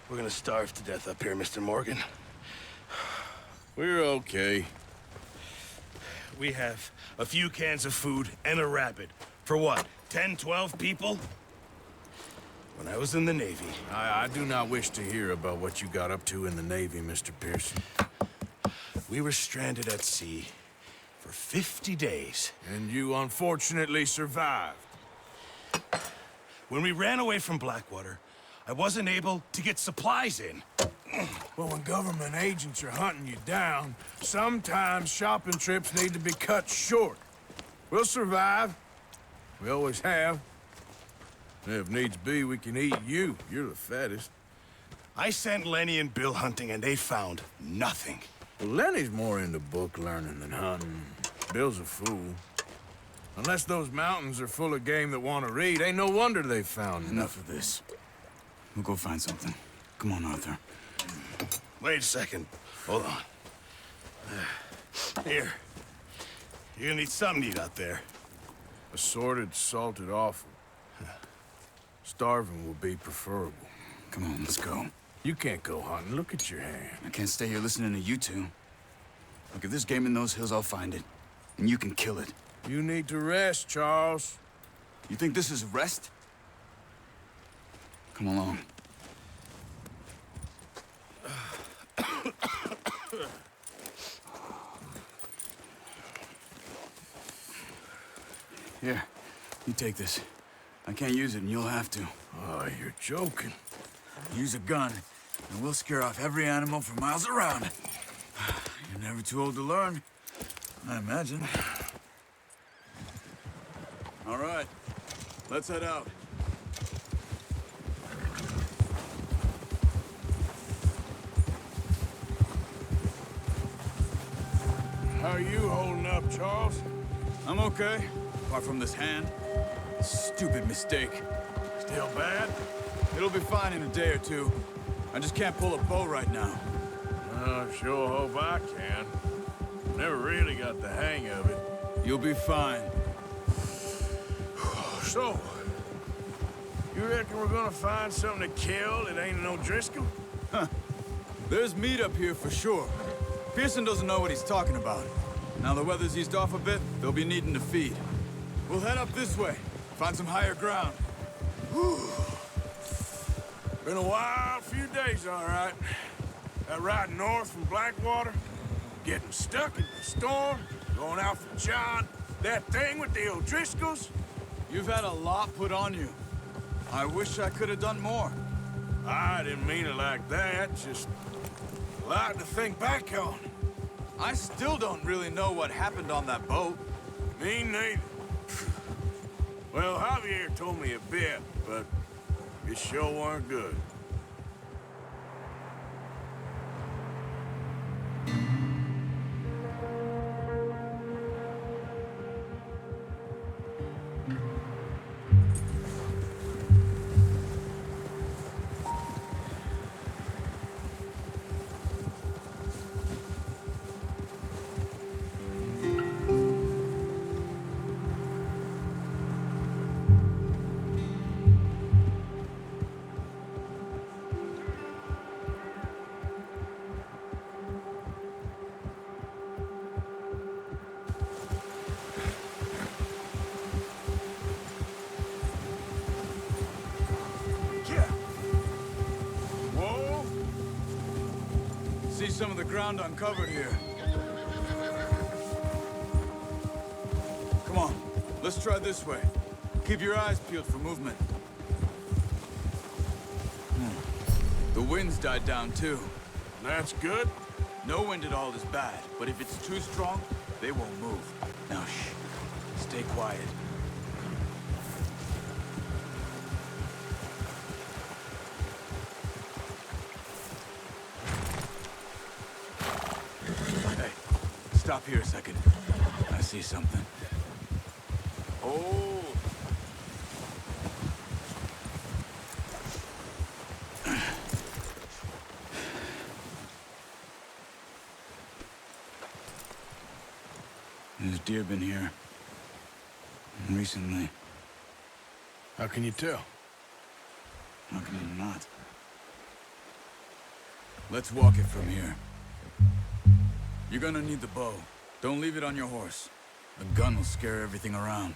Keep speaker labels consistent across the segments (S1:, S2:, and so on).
S1: We're gonna starve to death up here, Mr. Morgan.
S2: We're okay.
S1: We have a few cans of food and a rabbit. For what, 10, 12 people? When I was in the Navy...
S2: I do not wish to hear about what you got up to in the Navy, Mr. Pearson.
S1: We were stranded at sea for 50 days.
S2: And you unfortunately survived.
S1: When we ran away from Blackwater, I wasn't able to get supplies in.
S2: Well, when government agents are hunting you down, sometimes shopping trips need to be cut short. We'll survive. We always have. And if needs be, we can eat you. You're the fattest.
S1: I sent Lenny and Bill hunting, and they found nothing.
S2: Well, Lenny's more into book learning than hunting. Bill's a fool. Unless those mountains are full of game that want to read, ain't no wonder they found
S3: Enough of this. We'll go find something. Come on, Arthur.
S1: Wait a second. Hold on. Here. You're gonna need something to eat out there.
S2: Assorted, salted offal. Starving will be preferable.
S3: Come on, let's go.
S2: You can't go hunting. Look at your hand.
S3: I can't stay here listening to you two. Look, if there's game in those hills, I'll find it. And you can kill it.
S2: You need to rest, Charles.
S3: You think this is rest? Come along. Here, you take this. I can't use it, and you'll have to.
S2: Oh, you're joking.
S3: Use a gun, and we'll scare off every animal for miles around. You're never too old to learn, I imagine. All right, let's head out.
S2: How are you holding up, Charles?
S3: I'm okay, apart from this hand. Stupid mistake.
S2: Still bad?
S3: It'll be fine in a day or two. I just can't pull a bow right now.
S2: I sure hope I can. Never really got the hang of it.
S3: You'll be fine.
S2: So, you reckon we're gonna find something to kill that ain't no Driscoll?
S3: There's meat up here for sure. Pearson doesn't know what he's talking about. Now the weather's eased off a bit, they'll be needing to feed. We'll head up this way, find some higher ground.
S2: Whew. Been a wild few days, all right. That ride north from Blackwater, getting stuck in the storm, going out for John, that thing with the O'Driscolls.
S3: You've had a lot put on you. I wish I could have done more.
S2: I didn't mean it like that, just a lot to think back on.
S3: I still don't really know what happened on that boat.
S2: Me neither. Well, Javier told me a bit, but it sure weren't good.
S3: See some of the ground uncovered here. Come on, let's try this way. Keep your eyes peeled for movement. The wind's died down too.
S2: That's good.
S3: No wind at all is bad, but if it's too strong, they won't move. Now shh, stay quiet. Stop here a second. I see something. Oh! There's deer been here. Recently.
S2: How can you tell?
S3: How can you not? Let's walk it from here. You're gonna need the bow. Don't leave it on your horse. The gun will scare everything around.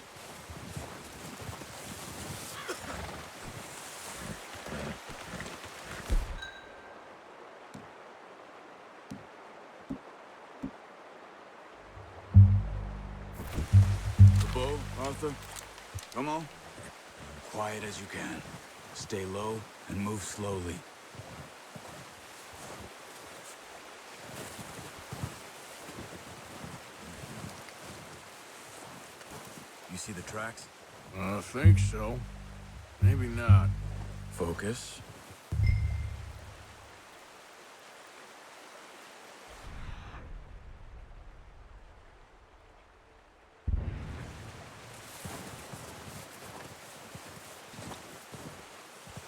S3: The bow, Arthur. Come on. Quiet as you can. Stay low and move slowly. You see the tracks?
S2: I think so. Maybe not.
S3: Focus.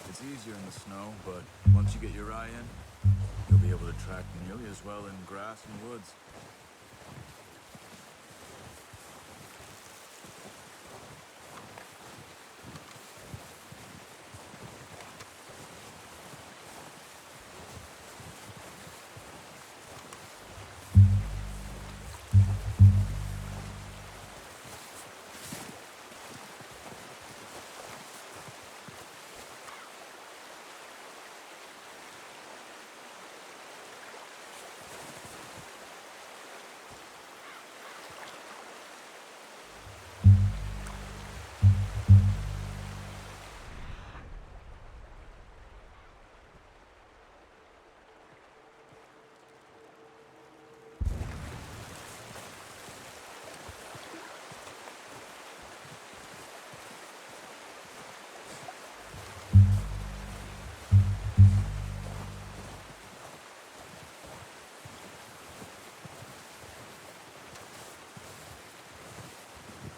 S3: It's easier in the snow, but once you get your eye in, you'll be able to track nearly as well in grass and woods.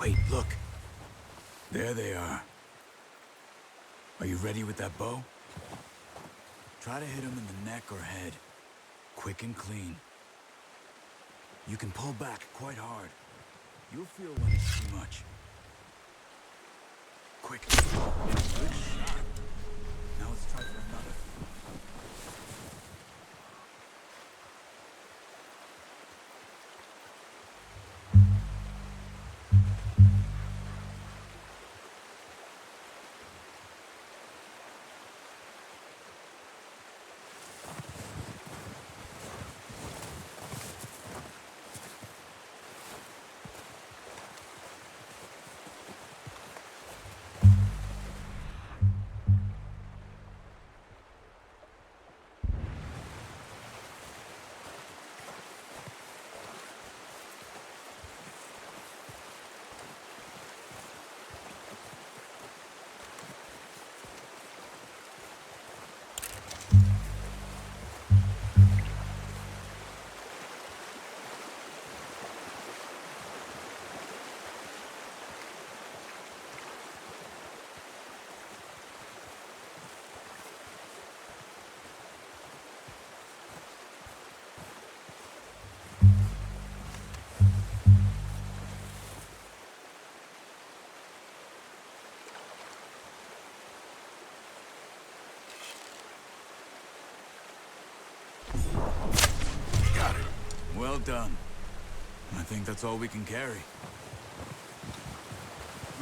S3: Wait, look. There they are. Are you ready with that bow? Try to hit him in the neck or head. Quick and clean. You can pull back quite hard. You'll feel when it's too much. Quick. Good shot. Now let's try for another. Well done. I think that's all we can carry.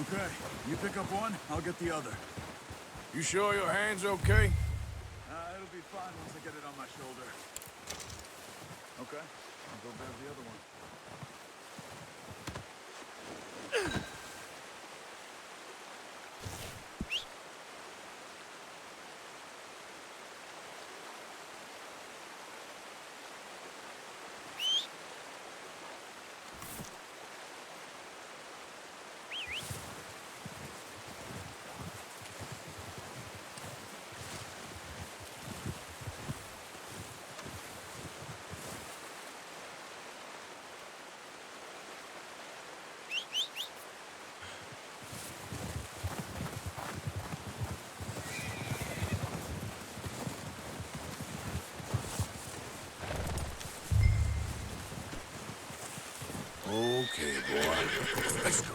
S3: Okay, you pick up one, I'll get the other.
S2: You sure your hand's okay?
S3: It'll be fine once I get it on my shoulder. Okay, I'll go grab the other one.
S2: Okay, boy. Let's go.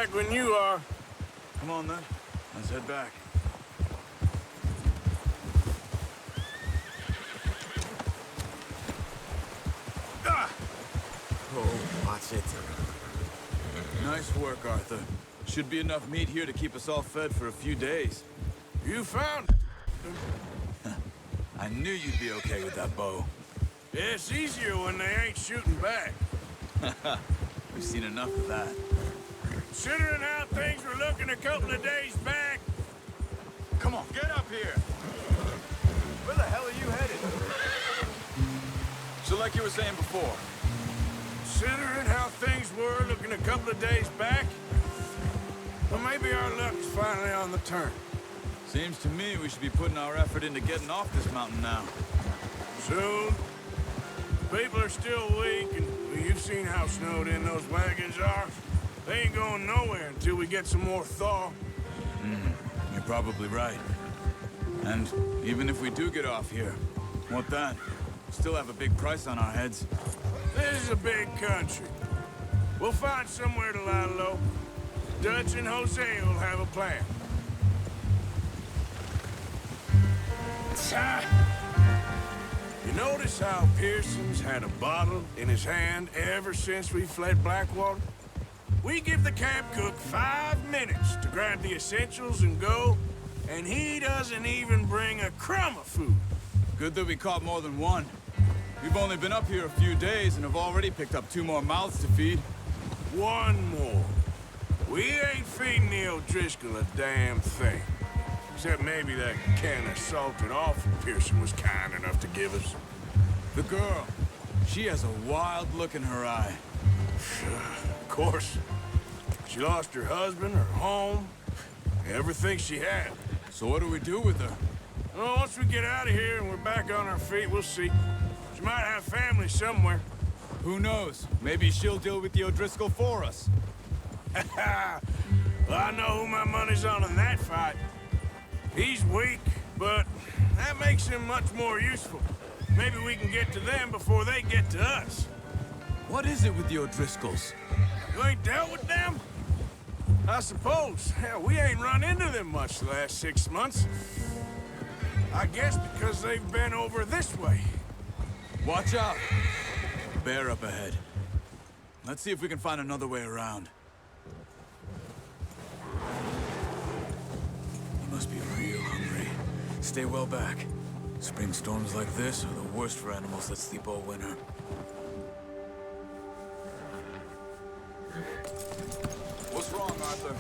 S2: back when you are.
S3: Come on, then. Let's head back.
S2: Ah!
S3: Oh, watch it. Nice work, Arthur. Should be enough meat here to keep us all fed for a few days.
S2: You found
S3: I knew you'd be okay with that bow.
S2: Yeah, it's easier when they ain't shooting back.
S3: We've seen enough of that.
S2: Considering how things were looking a couple of days back.
S3: Come on, get up here! Where the hell are you headed? So like you were saying before.
S2: Considering how things were looking a couple of days back, well, maybe our luck's finally on the turn.
S3: Seems to me we should be putting our effort into getting off this mountain now.
S2: Soon. People are still weak, and well, you've seen how snowed in those wagons are. They ain't going nowhere until we get some more thaw.
S3: You're probably right. And even if we do get off here, what then? Still have a big price on our heads.
S2: This is a big country. We'll find somewhere to lie low. Dutch and Jose will have a plan. You notice how Pearson's had a bottle in his hand ever since we fled Blackwater? We give the camp cook 5 minutes to grab the essentials and go, and he doesn't even bring a crumb of food.
S3: Good that we caught more than one. We've only been up here a few days and have already picked up 2 more mouths to feed.
S2: 1 more. We ain't feeding the O'Driscoll a damn thing. Except maybe that can of salted offal Pearson was kind enough to give us.
S3: The girl, she has a wild look in her eye.
S2: Of course. She lost her husband, her home, everything she had.
S3: So what do we do with her?
S2: Well, once we get out of here and we're back on our feet, we'll see. She might have family somewhere.
S3: Who knows? Maybe she'll deal with the O'Driscoll for us.
S2: Well, I know who my money's on in that fight. He's weak, but that makes him much more useful. Maybe we can get to them before they get to us.
S3: What is it with the O'Driscolls?
S2: You ain't dealt with them? I suppose. Hell, we ain't run into them much the last 6 months. I guess because they've been over this way.
S3: Watch out! Bear up ahead. Let's see if we can find another way around. You must be real hungry. Stay well back. Spring storms like this are the worst for animals that sleep all winter. What's wrong, Arthur?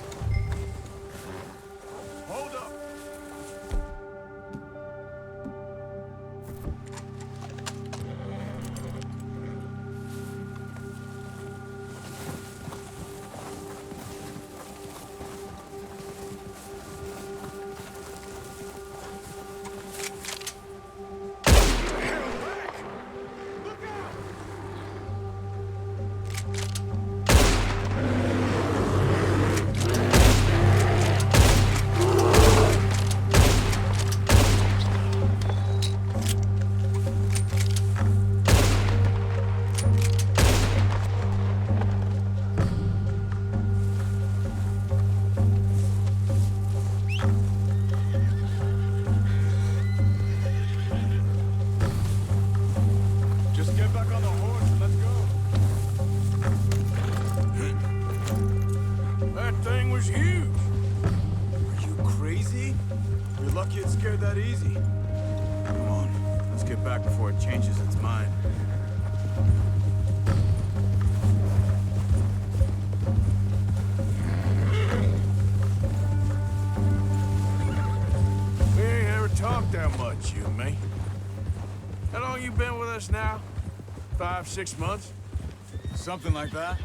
S3: Hold up! That easy. Come on, let's get back before it changes its mind.
S2: We ain't ever talked that much, you and me. How long you been with us now? 5, 6 months?
S3: Something like that.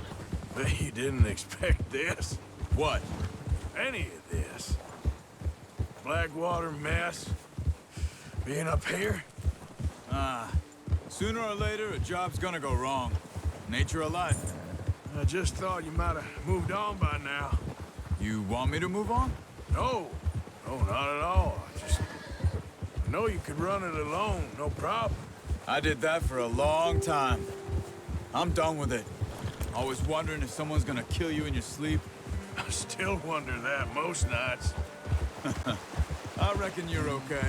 S2: Bet you didn't expect this.
S3: What?
S2: Any of this. Blackwater mess. Being up here?
S3: Sooner or later, a job's gonna go wrong. Nature of life.
S2: I just thought you might have moved on by now.
S3: You want me to move on?
S2: No. No, not at all. I know you could run it alone, no problem.
S3: I did that for a long time. I'm done with it. Always wondering if someone's gonna kill you in your sleep.
S2: I still wonder that most nights.
S3: I reckon you're okay.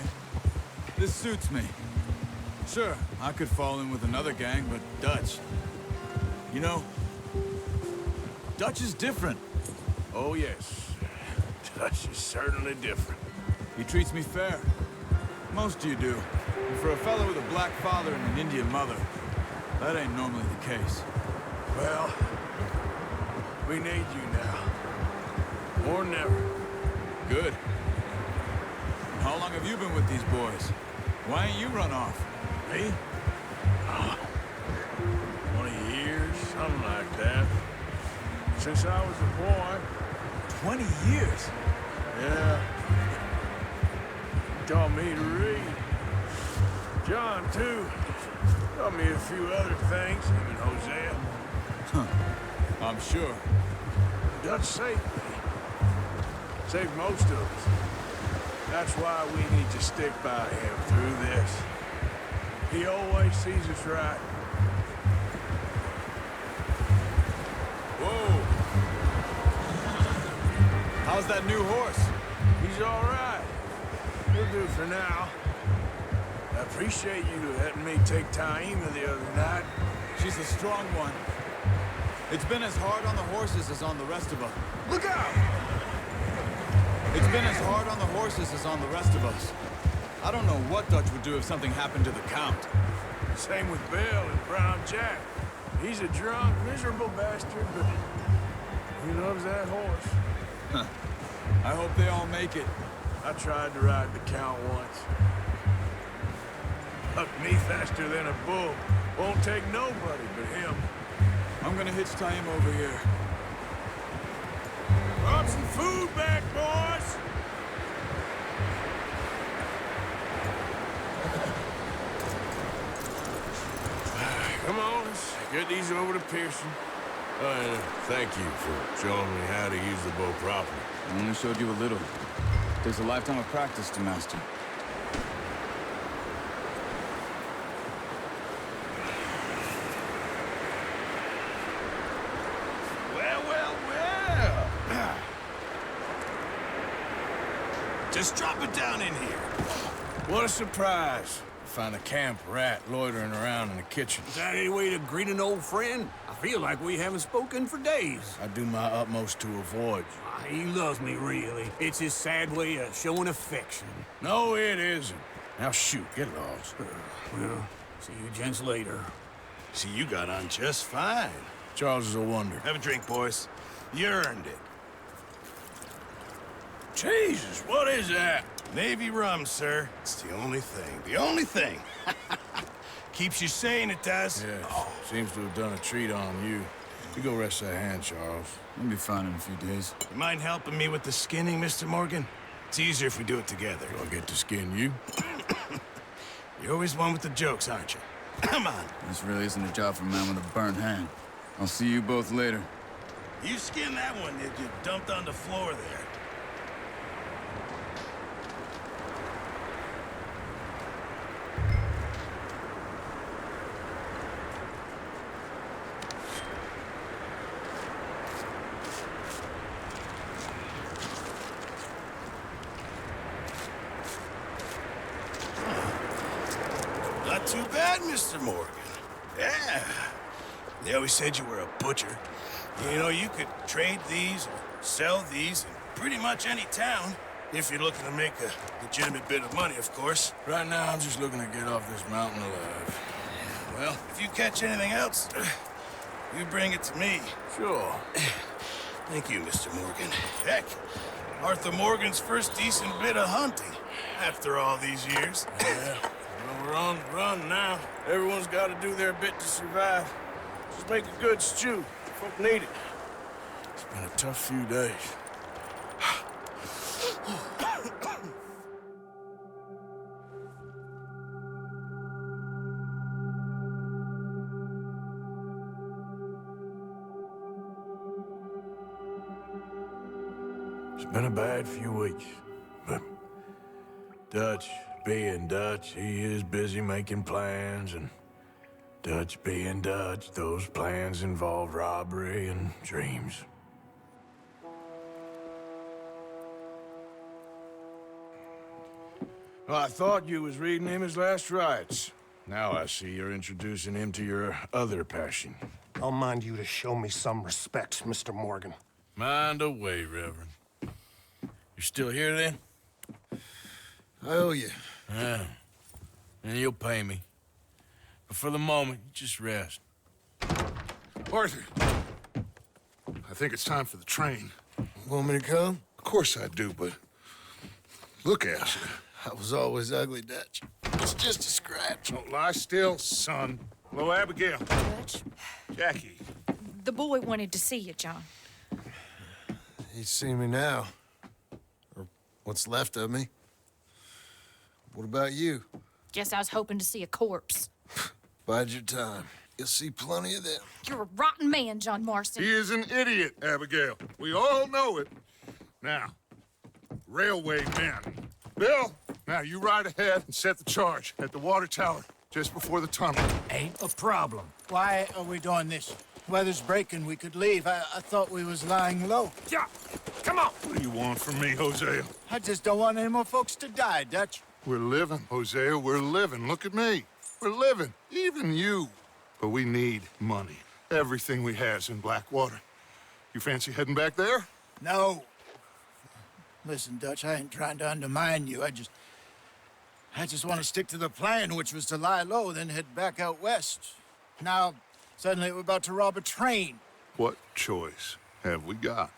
S3: This suits me. Sure, I could fall in with another gang, but Dutch... You know, Dutch is different.
S2: Oh, yes. Dutch is certainly different.
S3: He treats me fair. Most of you do. And for a fellow with a black father and an Indian mother, that ain't normally the case.
S2: Well, we need you now. More than ever.
S3: Good. How long have you been with these boys? Why ain't you run off?
S2: Me? 20 years, something like that. Since I was a boy.
S3: 20 years?
S2: Yeah. He taught me to read. John, too. Taught me a few other things, even Hosea.
S3: I'm sure.
S2: Dutch saved me. Saved most of us. That's why we need to stick by him through this. He always sees us right.
S3: Whoa! How's that new horse?
S2: He's all right. He'll do for now. I appreciate you letting me take Taima the other night.
S3: She's a strong one. It's been as hard on the horses as on the rest of us.
S2: Look out!
S3: It's been as hard on the horses as on the rest of us. I don't know what Dutch would do if something happened to the Count.
S2: Same with Bill and Brown Jack. He's a drunk, miserable bastard, but he loves that horse.
S3: Huh. I hope they all make it.
S2: I tried to ride the Count once. Hucked me faster than a bull. Won't take nobody but him.
S3: I'm gonna hitch Taima over here.
S2: Brought some food back, boys! Come on, let's get these over to Pearson. And thank you for showing me how to use the bow properly.
S3: I only showed you a little. Takes a lifetime of practice to master.
S1: Well. Just drop it down in here.
S2: What a surprise. Find a camp rat loitering around in the kitchen.
S4: Is that any way to greet an old friend? I feel like we haven't spoken for days.
S2: I do my utmost to avoid you.
S4: He loves me, really. It's his sad way of showing affection.
S2: No, it isn't. Now shoot, get lost.
S4: Well, see you gents later.
S1: See, you got on just fine.
S2: Charles is a wonder.
S1: Have a drink, boys. You earned it.
S2: Jesus, what is that?
S1: Navy rum, sir. It's the only thing. The only thing. Keeps you sane, it does.
S2: Yeah, seems to have done a treat on you. You go rest that hand, Charles.
S3: I'll be fine in a few days.
S1: You mind helping me with the skinning, Mr. Morgan? It's easier if we do it together.
S2: Do I get to skin you?
S1: You're always one with the jokes, aren't you? Come on.
S3: This really isn't a job for a man with a burnt hand. I'll see you both later.
S1: You skinned that one that you dumped on the floor there. Not too bad, Mr. Morgan. Yeah. They always said you were a butcher. You know, you could trade these or sell these in pretty much any town, if you're looking to make a legitimate bit of money, of course.
S2: Right now, I'm just looking to get off this mountain alive.
S1: Well, if you catch anything else, you bring it to me.
S2: Sure.
S1: Thank you, Mr. Morgan. Heck, Arthur Morgan's first decent bit of hunting, after all these years.
S2: Yeah. Well, we're on the run now. Everyone's got to do their bit to survive. Just make a good stew. Folk need it. It's been a tough few days. It's been a bad few weeks, but Dutch being Dutch, he is busy making plans, and Dutch being Dutch, those plans involve robbery and dreams. Well, I thought you was reading him his last rites. Now I see you're introducing him to your other passion.
S5: I'll mind you to show me some respect, Mr. Morgan.
S2: Mind away, Reverend. You still here, then?
S6: I owe you.
S2: Yeah. And you'll pay me. But for the moment, just rest.
S7: Arthur, I think it's time for the train.
S6: Want me to come?
S7: Of course I do, but look at you.
S6: I was always ugly, Dutch. It's just a scratch.
S7: Don't lie still, son. Hello, Abigail.
S8: Dutch,
S7: Jackie.
S8: the boy wanted to see you, John.
S6: He's seen me now. Or what's left of me. What about you?
S8: Guess I was hoping to see a corpse.
S6: Bide your time. You'll see plenty of them.
S8: You're a rotten man, John Marston.
S7: He is an idiot, Abigail. We all know it. Now, railway men. Bill, now you ride ahead and set the charge at the water tower just before the tunnel.
S9: Ain't a problem. Why are we doing this? Weather's breaking. We could leave. I thought we was lying low.
S7: Yeah, come on. What do you want from me, Hosea?
S9: I just don't want any more folks to die, Dutch.
S7: We're living, Hosea. We're living. Look at me. We're living. Even you. But we need money. Everything we has in Blackwater. You fancy heading back there?
S9: No. Listen, Dutch, I ain't trying to undermine you. I just want to stick to the plan, which was to lie low, then head back out west. Now, suddenly we're about to rob a train.
S7: What choice have we got?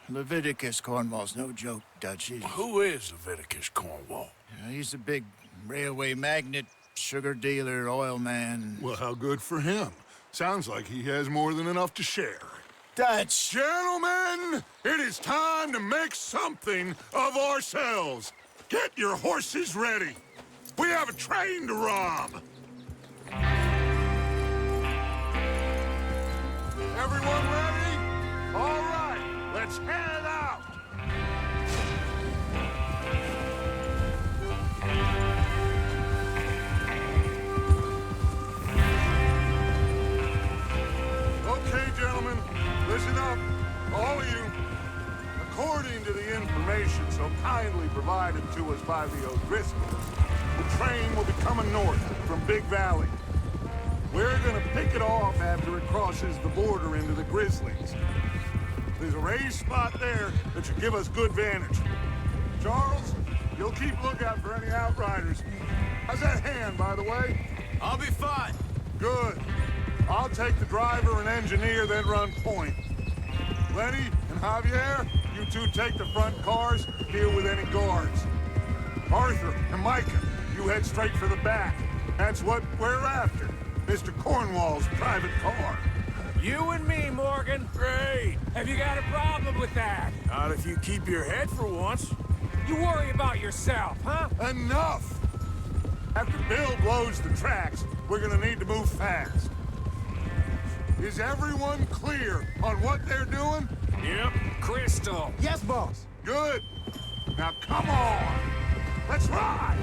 S9: Leviticus Cornwall's no joke, Dutch.
S2: Who is Leviticus Cornwall?
S9: He's a big railway magnate, sugar dealer, oil man.
S7: Well, how good for him. Sounds like he has more than enough to share.
S9: Dutch!
S7: Gentlemen, it is time to make something of ourselves. Get your horses ready. We have a train to rob. Everyone ready? All right, let's head out. Okay, gentlemen, listen up, all of you. According to the information so kindly provided to us by the O'Driscolls, the train will be coming north from Big Valley. We're gonna pick it off after it crosses the border into the Grizzlies. There's a raised spot there that should give us good vantage. Charles, you'll keep lookout for any outriders. How's that hand, by the way?
S2: I'll be fine.
S7: Good. I'll take the driver and engineer, then run point. Lenny and Javier, you two take the front cars, deal with any guards. Arthur and Micah, you head straight for the back. That's what we're after. Mr. Cornwall's private car.
S2: You and me, Morgan. Great.
S10: Have you got a problem with that?
S2: Not if you keep your head for once.
S10: You worry about yourself, huh?
S7: Enough! After Bill blows the tracks, we're gonna need to move fast. Is everyone clear on what they're doing?
S2: Yep.
S10: Crystal.
S9: Yes, boss.
S7: Good. Now come on! Let's ride!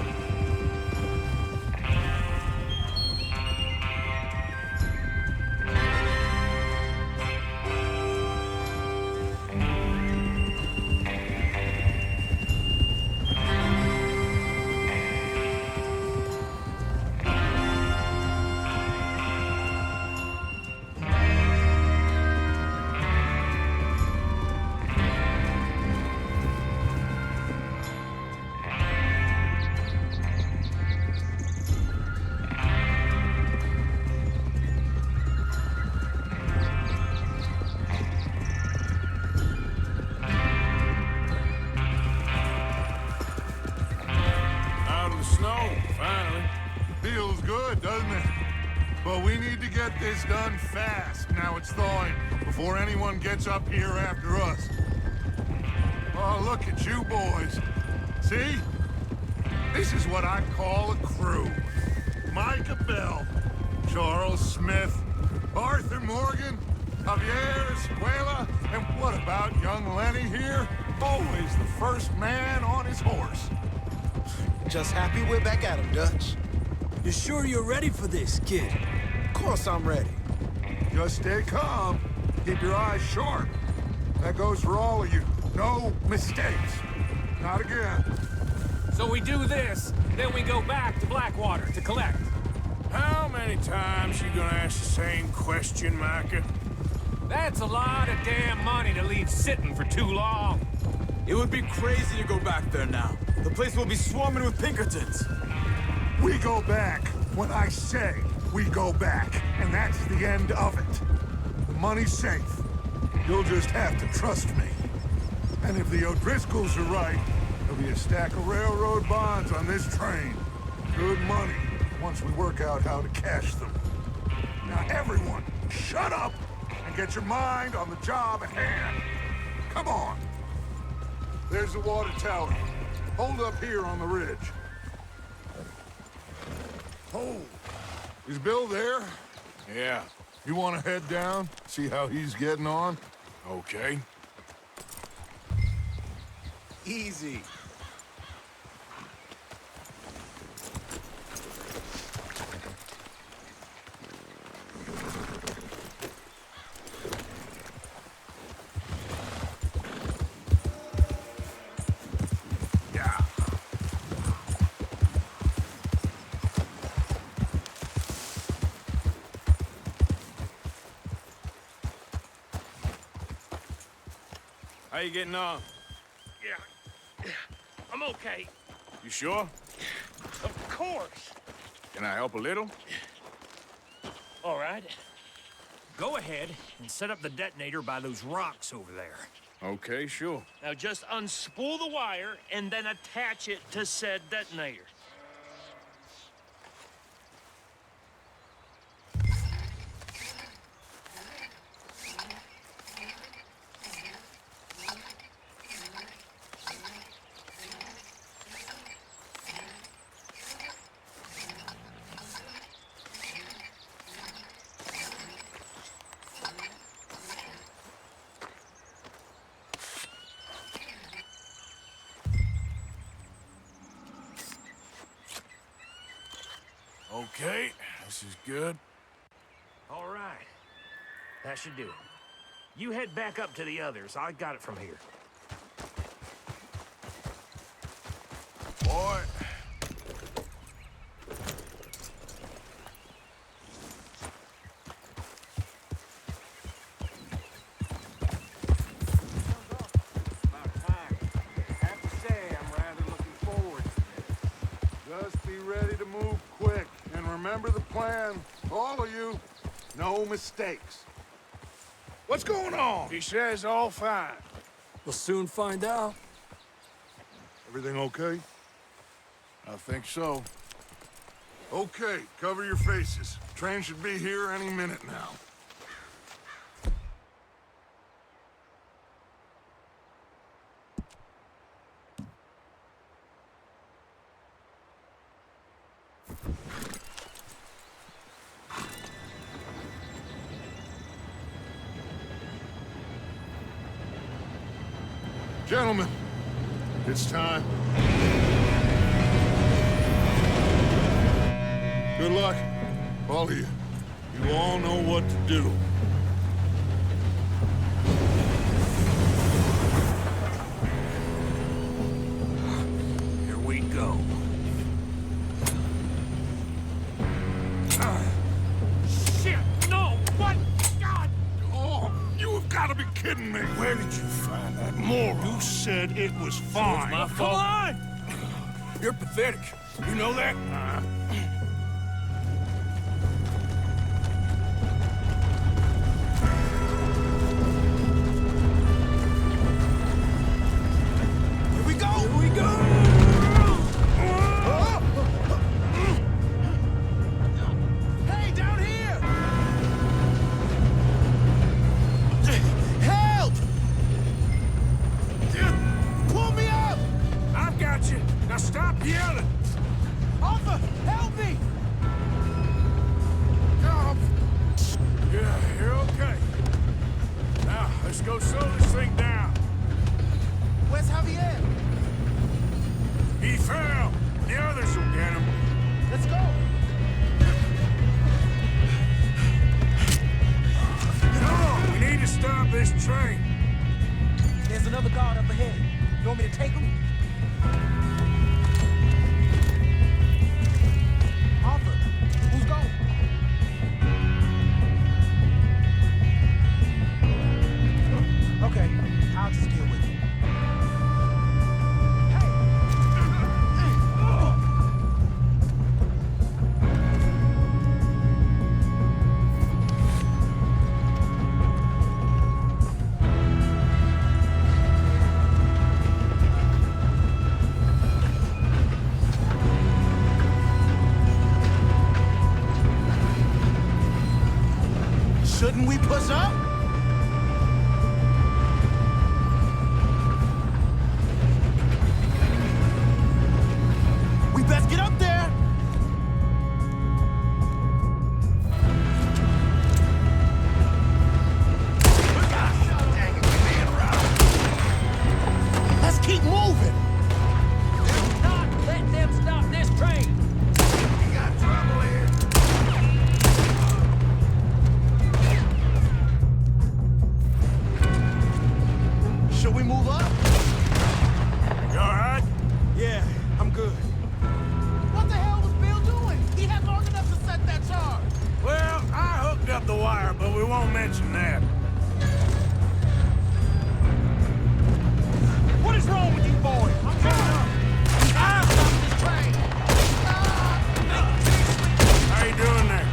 S7: Feels good, doesn't it? But we need to get this done fast. Now it's thawing, before anyone gets up here after us. Oh, look at you boys. See? This is what I call a crew. Micah Bell, Charles Smith, Arthur Morgan, Javier Escuela, and what about young Lenny here? Always the first man on his horse.
S6: Just happy we're back at him, Dutch.
S9: You sure you're ready for this, kid?
S6: Of course I'm ready.
S7: Just stay calm. Keep your eyes sharp. That goes for all of you. No mistakes. Not again.
S10: So So we do this, then we go back to Blackwater to collect.
S2: How many times you gonna ask the same question, Micah?
S10: That's a lot of damn money to leave sitting for too long.
S3: It would be crazy to go back there now. The place will be swarming with Pinkertons.
S7: We go back when I say we go back, and that's the end of it. The money's safe. You'll just have to trust me. And if the O'Driscolls are right, there'll be a stack of railroad bonds on this train. Good money, once we work out how to cash them. Now everyone, shut up and get your mind on the job at hand. Come on. There's the water tower. Hold up here on the ridge. Oh, is Bill there?
S2: Yeah,
S7: You want to head down, see how he's getting on?
S2: okay.
S3: Easy.
S2: Yeah. How you getting on?
S10: Yeah, I'm okay.
S2: You sure?
S10: Of course.
S2: Can I help a little?
S10: All right. Go ahead and set up the detonator by those rocks over there.
S2: Okay, sure.
S10: Now just unspool the wire and then attach it to said detonator.
S2: Okay, this is good.
S10: All right. That should do it. You head back up to the others. I got it from here.
S2: Boy.
S4: About time. I have to say, I'm rather looking forward to this.
S7: Just be ready to move quick. And remember the plan, all of you. No mistakes. What's going on?
S2: He says all fine.
S4: We'll soon find out.
S7: Everything okay?
S2: I think so.
S7: Okay, cover your faces. Train should be here any minute now. Gentlemen, it's time. Good luck, all of you. You all know what to do.
S10: Here we go. Shit! No! What? God!
S7: Oh, you have got to be kidding me.
S2: Where did you find that moron?
S7: You said it was fine.
S2: My
S10: Come
S2: fault.
S10: on!
S2: You're pathetic. You know that? Here we go! Here we go! Hey, down here! Help! Pull me up! I've got you. Now stop yelling. Arthur, help me! Yeah, you're okay. Now, let's go slow this thing down. Where's Javier? He fell. The others will get him. Let's go. Come on, we need to stop this train.
S11: There's another guard up ahead. You want me to take him?
S9: Shouldn't we push up? We best get up there! Let's keep moving!
S10: Do not let them stop this train!
S1: You got trouble here.
S9: Should we move up?
S2: You all right?
S9: Yeah, I'm good. What the hell was Bill doing? He had long enough to set that charge.
S2: Well, I hooked up the wire, but we won't mention that.
S9: What is wrong with you boys? I'm coming up. I'll stop this train.
S2: How you doing there?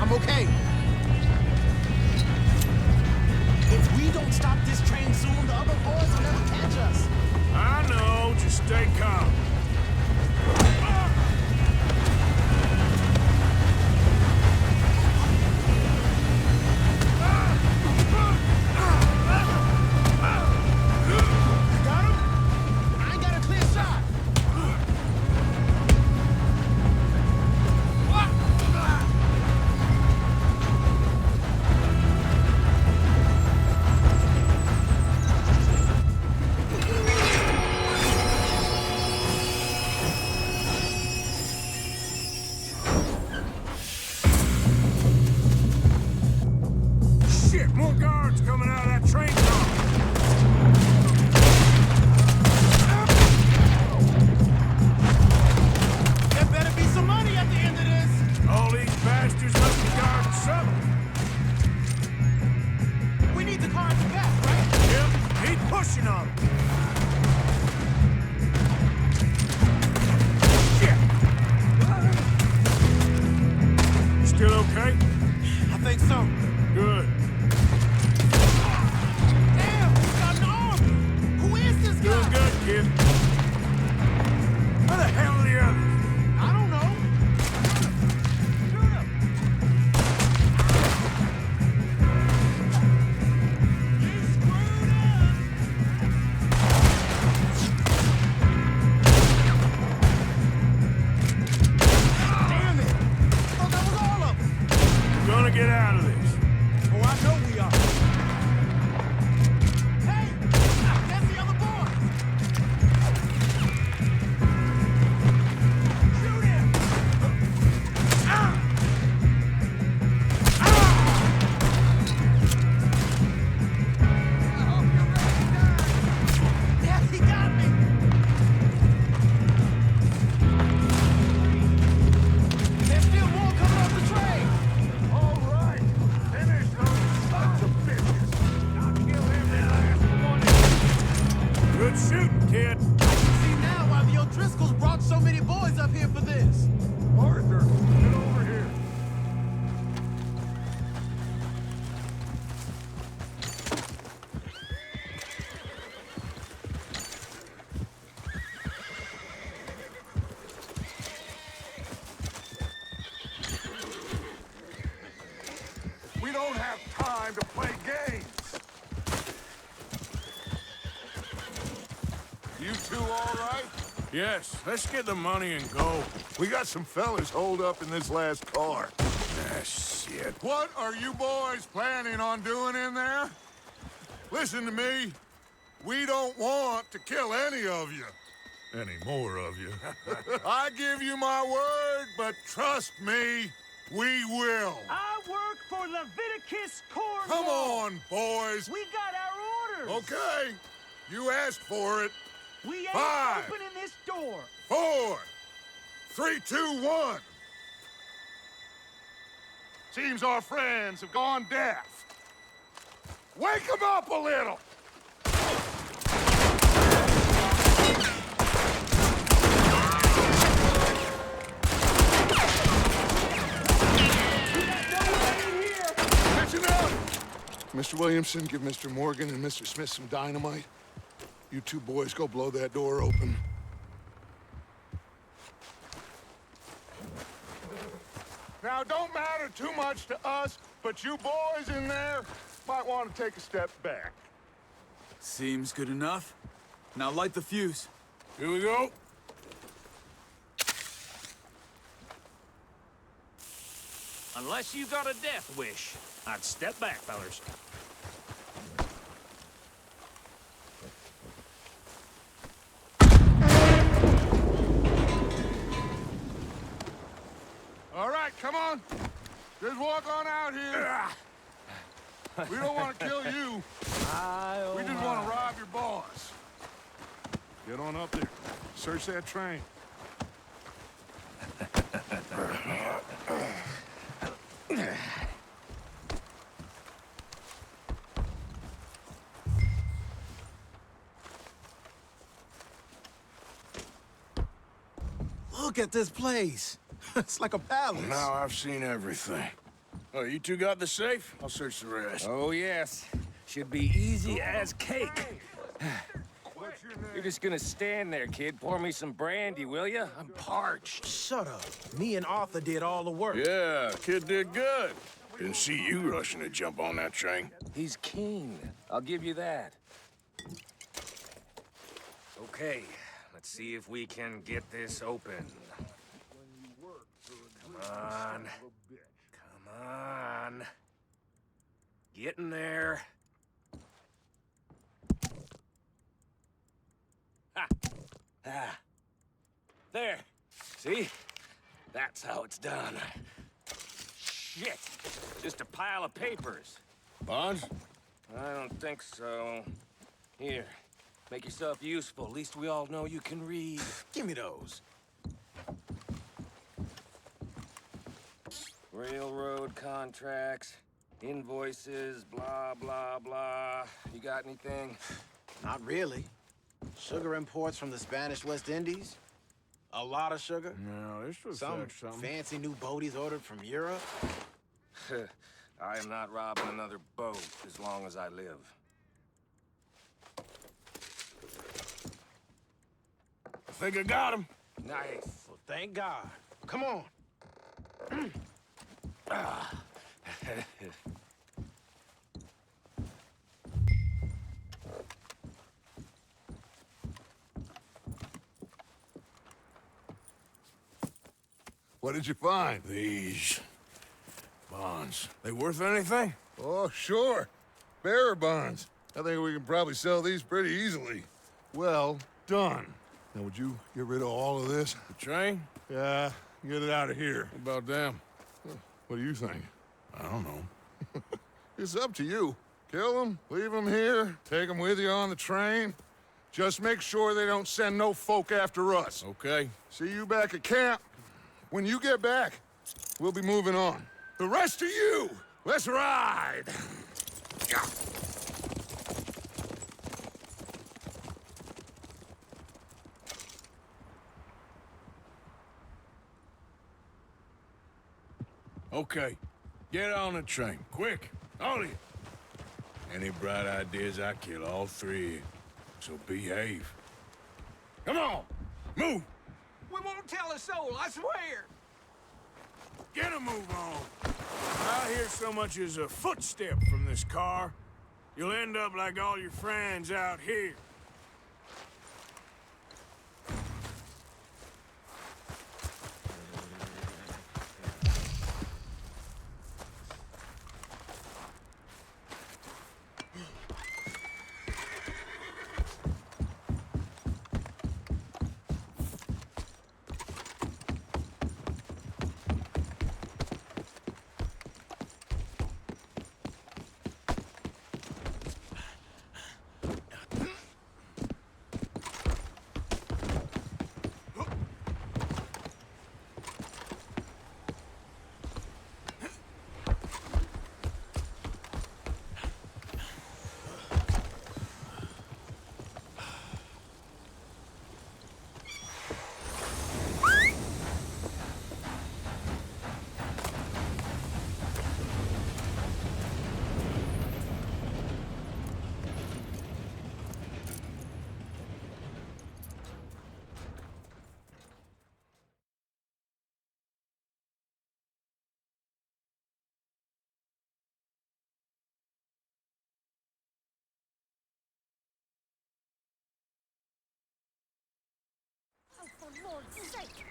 S9: I'm okay. If we don't stop this train soon, the other boys will never catch us.
S2: I know, just stay calm.
S9: Got him? I ain't got a clear shot.
S2: Shit, more guards coming out of that train car.
S9: There better be some money at the end of this.
S2: All these bastards must be guarding something.
S9: We need the car at the back, right?
S2: Yep, keep pushing on them. Shit. You still okay?
S9: I think so.
S2: Good.
S9: Damn, he's got an army. Who is this guy?
S2: Doing good, kid. Where the hell are the others?
S9: I don't know. Shoot him. You screwed up. Damn it. I thought that was all of them.
S2: We're gonna get out of this.
S9: Oh, I know we are. Hey, that's the other boy. Shoot him. Yeah, he got me. There's still more coming off the train.
S7: All right, finish those sons of bitches. I'll kill every last one.
S2: Good shooting, kid.
S9: See now why the O'Driscolls brought so many boys up here for this.
S7: Arthur, get over here. We don't have time to play games. You two all right?
S2: Yes, let's get the money and go.
S7: We got some fellas holed up in this last car.
S2: Ah, shit.
S7: What are you boys planning on doing in there? Listen to me. We don't want to kill any of you. Any more of you. I give you my word, but trust me, we will.
S10: I work for Leviticus Cornwall!
S7: Come on, boys.
S10: We got our orders!
S7: Okay, you asked for it.
S10: We ain't
S7: 5,
S10: opening this door!
S7: 4, 3, 2, 1. Seems our friends have gone deaf. Wake them up a little! Listen up! Mr. Williamson, give Mr. Morgan and Mr. Smith some dynamite. You two boys go blow that door open. Now, don't matter too much to us but you boys in there might want to take a step back.
S3: Seems good enough. Now light the fuse.
S2: Here we go.
S10: Unless you got a death wish, I'd step back, fellers.
S7: All right, come on. Just walk on out here. We don't want to kill you. We just want to rob your boss. Get on up there. Search that train.
S9: Look at this place. It's like a palace.
S2: Now I've seen everything. Oh, you two got the safe? I'll search the rest.
S4: Oh, yes. Should be easy as cake.
S7: What's your
S4: You're
S7: name?
S4: just gonna stand there, kid. Pour me some brandy, will ya? I'm parched.
S9: Shut up. Me and Arthur did all the work.
S2: Yeah, kid did good. Didn't see you rushing to jump on that train.
S4: He's keen. I'll give you that. Okay, let's see if we can get this open. Come on. Come on. Get in there. Ha! Ah. There. See? That's how it's done. Shit! Just a pile of papers.
S2: Bonds?
S4: I don't think so. Here, make yourself useful. At least we all know you can read.
S9: Give me those.
S4: Railroad contracts, invoices, blah, blah, blah. You got anything?
S11: Not really. Sugar imports from the Spanish West Indies. A lot of sugar.
S2: No, this was
S11: Some
S2: something.
S11: fancy new boaties ordered from Europe.
S4: I am not robbing another boat as long as I live.
S2: I think I got him.
S4: Nice.
S11: Well, thank God. Come on.
S7: What did you find?
S2: These bonds. They worth anything?
S7: Oh, sure. Bearer bonds. I think we can probably sell these pretty easily. Well done. Now, would you get rid of all of this?
S2: The train?
S7: Yeah, get it out of here.
S2: What about them?
S7: What do you think?
S2: I don't know.
S7: It's up to you. Kill them, leave them here, take them with you on the train. Just make sure they don't send no folk after us.
S2: Okay.
S7: See you back at camp. When you get back, we'll be moving on. The rest of you, let's ride!
S2: Okay. Get on the train. Quick. All of you. Any bright ideas, I kill all three of you. So behave. Come on! Move!
S9: We won't tell a soul, I swear.
S2: Get a move on! I hear so much as a footstep from this car, you'll end up like all your friends out here.
S12: Lord's sake!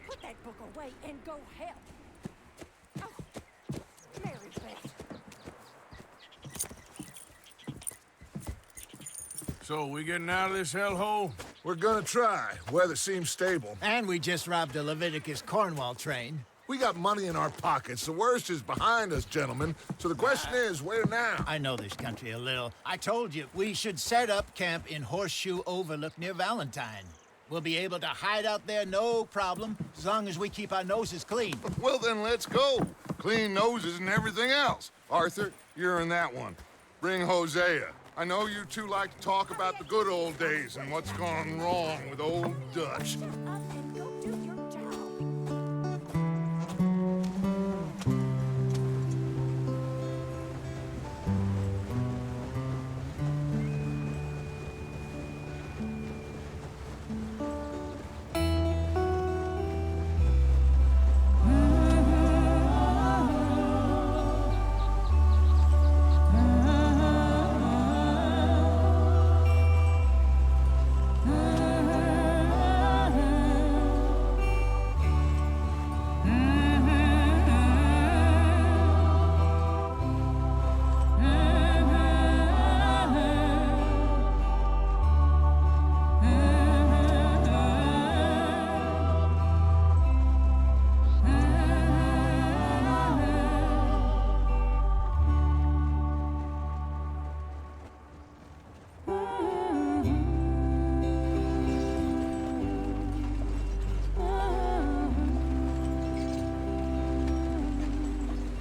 S12: Put that book away and go help. Oh, Mary Beth.
S2: So, we getting out of this hellhole?
S7: We're gonna try. Weather seems stable.
S9: And we just robbed a Leviticus Cornwall train.
S7: We got money in our pockets. The worst is behind us, gentlemen. So the question is, where now?
S9: I know this country a little. I told you, we should set up camp in Horseshoe Overlook near Valentine. We'll be able to hide out there, no problem, as long as we keep our noses clean.
S7: Well, then let's go. Clean noses and everything else. Arthur, you're in that one. Bring Hosea. I know you two like to talk about the good old days and what's gone wrong with old Dutch.
S12: Shut up and go do your job.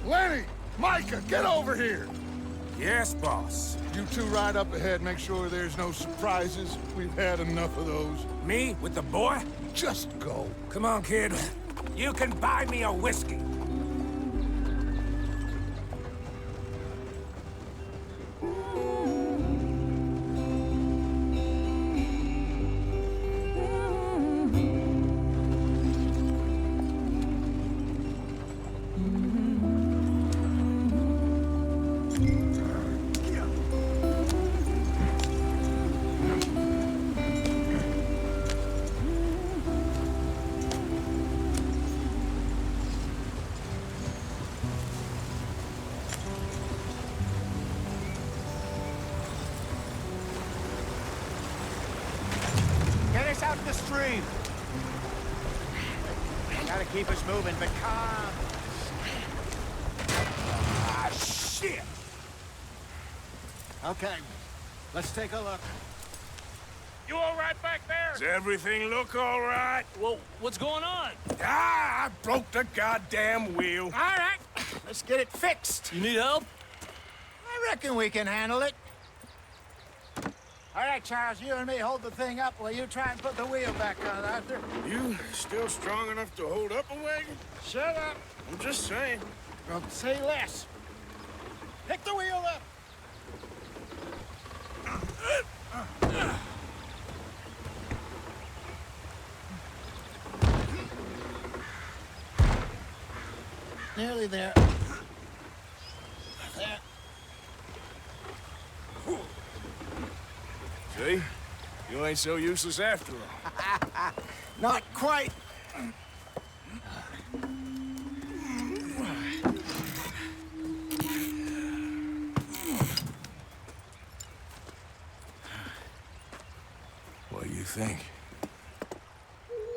S7: Lenny! Micah, get over here!
S2: Yes, boss.
S7: You two ride up ahead, make sure there's no surprises. We've had enough of those.
S2: Me with the boy?
S7: Just go.
S2: Come on, kid. You can buy me a whiskey.
S9: Get us out the stream. Gotta keep us moving, but calm.
S2: Ah, shit!
S9: Okay, let's take a look.
S10: You all right back there?
S2: Does everything look all right?
S10: Well, what's going on?
S2: Ah, I broke the goddamn wheel.
S9: All right, let's get it fixed.
S10: You need help?
S9: I reckon we can handle it. All right, Charles, you and me hold the thing up while you try and put the wheel back on, Arthur.
S2: You still strong enough to hold up a wagon?
S9: Shut up.
S2: I'm just saying.
S9: Don't say less. Pick the wheel up. Nearly there. There.
S2: See? You ain't so useless after all.
S9: Not quite.
S2: What do you think?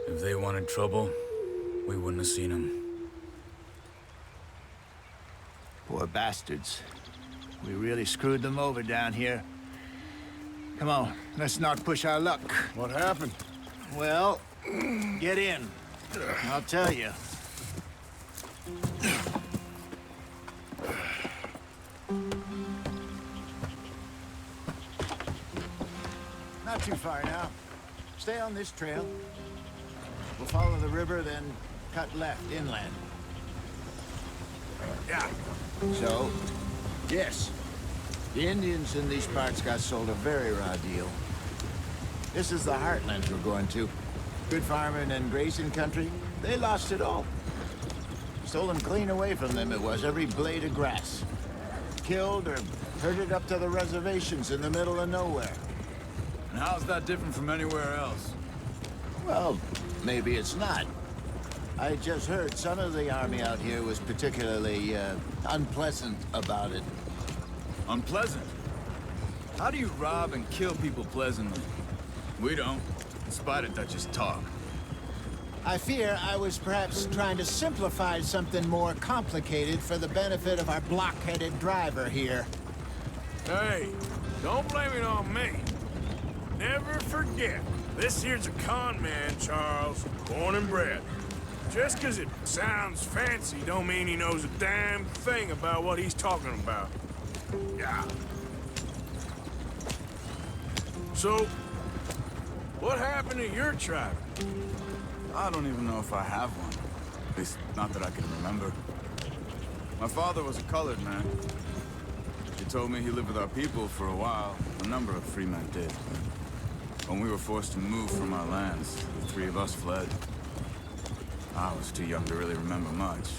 S3: If they wanted trouble, we wouldn't have seen them.
S9: Poor bastards. We really screwed them over down here. Come on, let's not push our luck.
S2: What happened?
S9: Well, get in. I'll tell you. Not too far now. Stay on this trail. We'll follow the river, then cut left inland.
S2: Yeah.
S9: So, yes, the Indians in these parts got sold a very raw deal. This is the heartlands we're going to. Good farming and grazing country, they lost it all. Stolen clean away from them it was, every blade of grass. Killed or herded up to the reservations in the middle of nowhere.
S3: And how's that different from anywhere else?
S9: Well, maybe it's not. I just heard some of the army out here was particularly, unpleasant about it.
S3: Unpleasant? How do you rob and kill people pleasantly? We don't, in spite of Dutch's talk.
S9: I fear I was perhaps trying to simplify something more complicated for the benefit of our block-headed driver here.
S2: Hey, don't blame it on me. Never forget, this here's a con man, Charles, born and bred. Just 'cause it sounds fancy don't mean he knows a damn thing about what he's talking about. Yeah. So, what happened to your tribe?
S3: I don't even know if I have one. At least, not that I can remember. My father was a colored man. He told me he lived with our people for a while. A number of free men did. When we were forced to move from our lands, the three of us fled. I was too young to really remember much.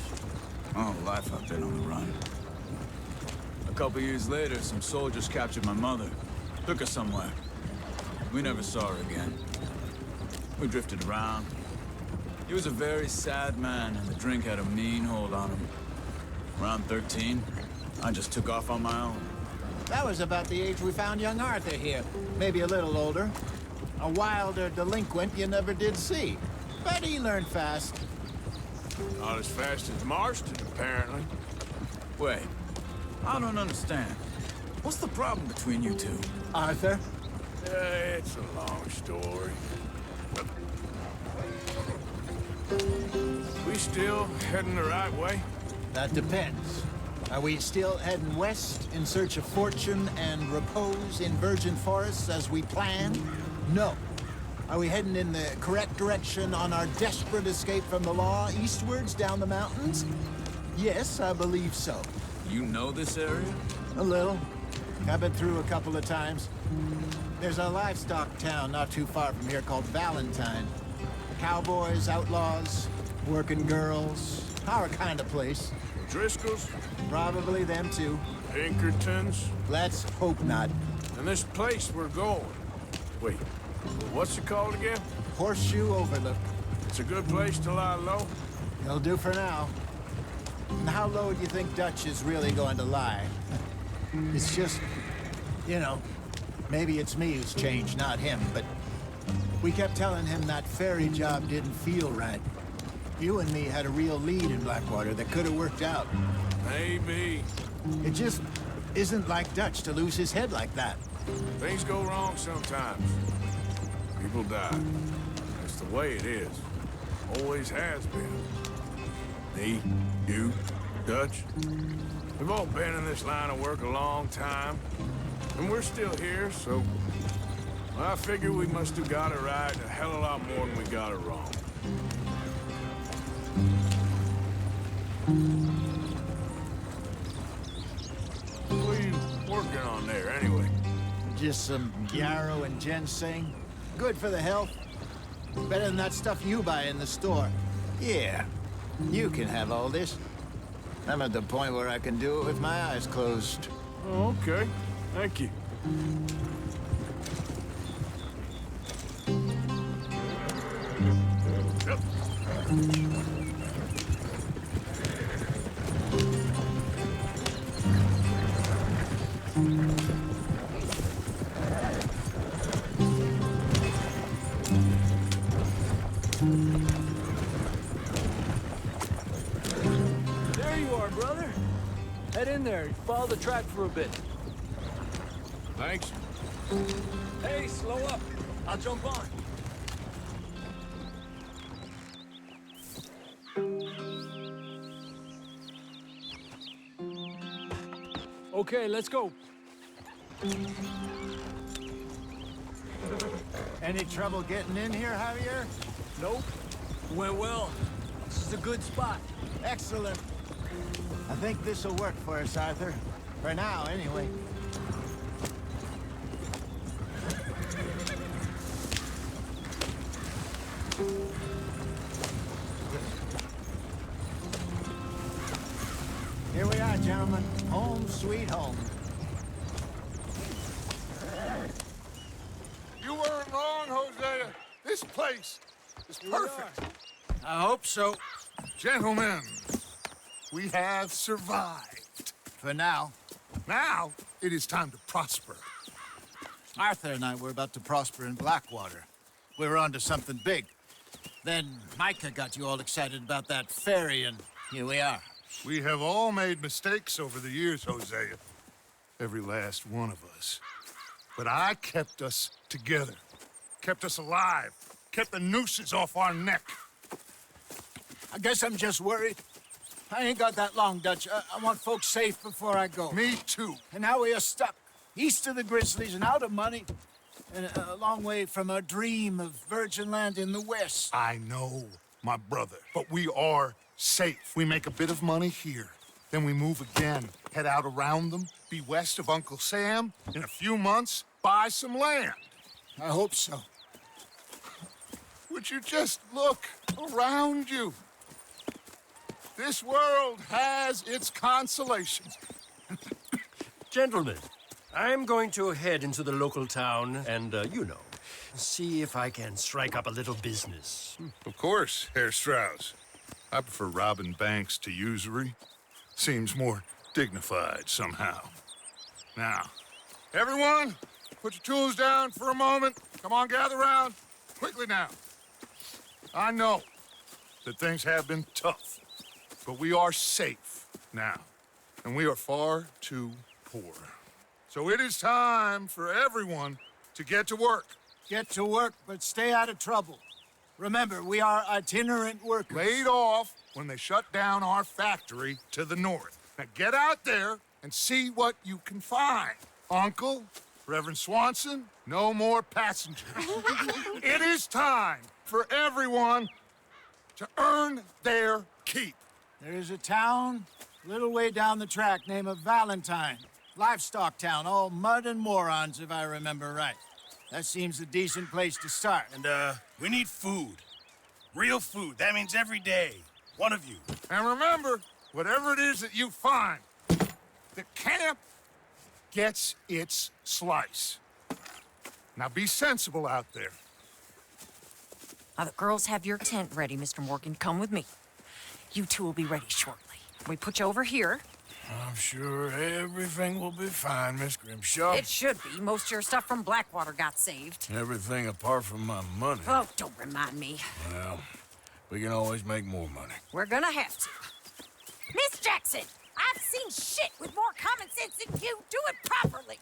S3: My whole life I've been on the run. A couple years later, some soldiers captured my mother. Took her somewhere. We never saw her again. We drifted around. He was a very sad man, and the drink had a mean hold on him. Around 13, I just took off on my own.
S9: That was about the age we found young Arthur here. Maybe a little older. A wilder delinquent you never did see. But he learned fast.
S2: Not as fast as Marston, apparently.
S3: Wait, I don't understand. What's the problem between you two?
S9: Arthur?
S2: It's a long story. We still heading the right way?
S9: That depends. Are we still heading west in search of fortune and repose in virgin forests as we planned? No. Are we heading in the correct direction on our desperate escape from the law eastwards down the mountains? Yes, I believe so.
S3: You know this area?
S9: A little. I've been through a couple of times. There's a livestock town not too far from here called Valentine. Cowboys, outlaws, working girls, our kind of place.
S2: Driscolls?
S9: Probably them too.
S2: Pinkertons?
S9: Let's hope not.
S2: And this place we're going. Wait, what's it called again?
S9: Horseshoe Overlook.
S2: It's a good place to lie low?
S9: It'll do for now. And how low do you think Dutch is really going to lie? It's just, you know, maybe it's me who's changed, not him, but we kept telling him that ferry job didn't feel right. You and me had a real lead in Blackwater that could have worked out.
S2: Maybe.
S9: It just isn't like Dutch to lose his head like that.
S2: Things go wrong sometimes. People die. That's the way it is. Always has been. Me, you, Dutch. We've all been in this line of work a long time. And we're still here, so... well, I figure we must have got it right a hell of a lot more than we got it wrong. What are you working on there, anyway?
S9: Just some yarrow and ginseng. Good for the health. Better than that stuff you buy in the store. Yeah, you can have all this. I'm at the point where I can do it with my eyes closed.
S2: Oh, okay. Thank you. Yep.
S13: There you are, brother. Head in there. Follow the track for a bit.
S2: Thanks.
S13: Hey, slow up. I'll jump on. Okay, let's go.
S9: Any trouble getting in here, Javier?
S13: Nope. Went well. This is a good spot.
S9: Excellent. I think this'll work for us, Arthur. For now, anyway. Here we are, gentlemen. Home sweet home.
S7: You weren't wrong, Hosea. This place Perfect.
S9: I hope so.
S7: Gentlemen, we have survived.
S9: For now.
S7: Now, it is time to prosper.
S9: Arthur and I were about to prosper in Blackwater. We were onto something big. Then Micah got you all excited about that ferry, and here we are.
S7: We have all made mistakes over the years, Hosea. Every last one of us. But I kept us together. Kept us alive. Kept the nooses off our neck.
S9: I guess I'm just worried. I ain't got that long, Dutch. I want folks safe before I go.
S7: Me too.
S9: And now we are stuck, east of the Grizzlies and out of money, and a long way from our dream of virgin land in the west.
S7: I know, my brother, but we are safe. We make a bit of money here, then we move again, head out around them, be west of Uncle Sam, in a few months, buy some land.
S9: I hope so.
S7: Would you just look around you? This world has its consolations.
S10: Gentlemen, I'm going to head into the local town and, see if I can strike up a little business.
S7: Of course, Herr Strauss. I prefer robbing banks to usury. Seems more dignified somehow. Now, everyone, put your tools down for a moment. Come on, gather round. Quickly now. I know that things have been tough, but we are safe now, and we are far too poor. So it is time for everyone to get to work.
S9: Get to work, but stay out of trouble. Remember, we are itinerant workers.
S7: Laid off when they shut down our factory to the north. Now get out there and see what you can find. Uncle, Reverend Swanson, no more passengers. It is time for everyone to earn their keep.
S9: There is a town a little way down the track named Valentine. Livestock town, all mud and morons, if I remember right. That seems a decent place to start.
S1: And, we need food. Real food. That means every day. One of you.
S7: And remember, whatever it is that you find, the camp gets its slice. Now be sensible out there.
S14: The girls have your tent ready, Mr. Morgan. Come with me. You two will be ready shortly. We put you over here.
S2: I'm sure everything will be fine, Miss Grimshaw.
S14: It should be. Most of your stuff from Blackwater got saved.
S2: Everything apart from my money.
S14: Oh, don't remind me.
S2: Well, we can always make more money.
S14: We're gonna have to.
S12: Miss Jackson, I've seen shit with more common sense than you. Do it properly.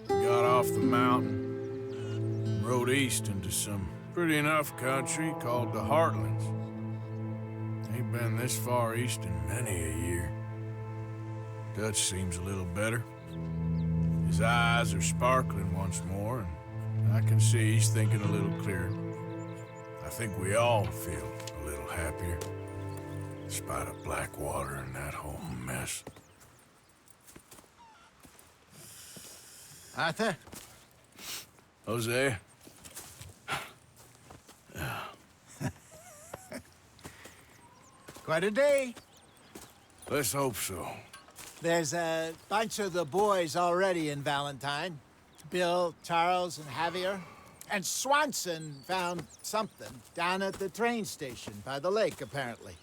S2: Got off the mountain, rode east into some pretty enough country called the Heartlands. Ain't been this far east in many a year. Dutch seems a little better. His eyes are sparkling once more, and I can see he's thinking a little clearer. I think we all feel a little happier, in spite of Blackwater and that whole mess.
S9: Arthur?
S2: Jose?
S9: Quite a day.
S2: Let's hope so.
S9: There's a bunch of the boys already in Valentine. Bill, Charles, and Javier. And Swanson found something down at the train station by the lake, apparently.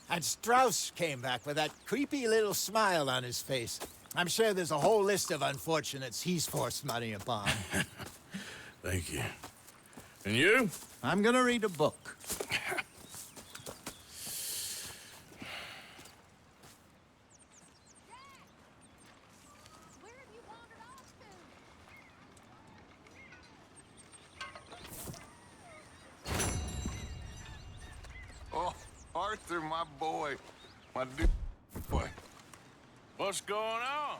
S9: And Strauss came back with that creepy little smile on his face. I'm sure there's a whole list of unfortunates he's forced money upon.
S2: Thank you. And you?
S9: I'm gonna read a book.
S7: Oh, Arthur, my boy. My dude boy.
S2: What's going on?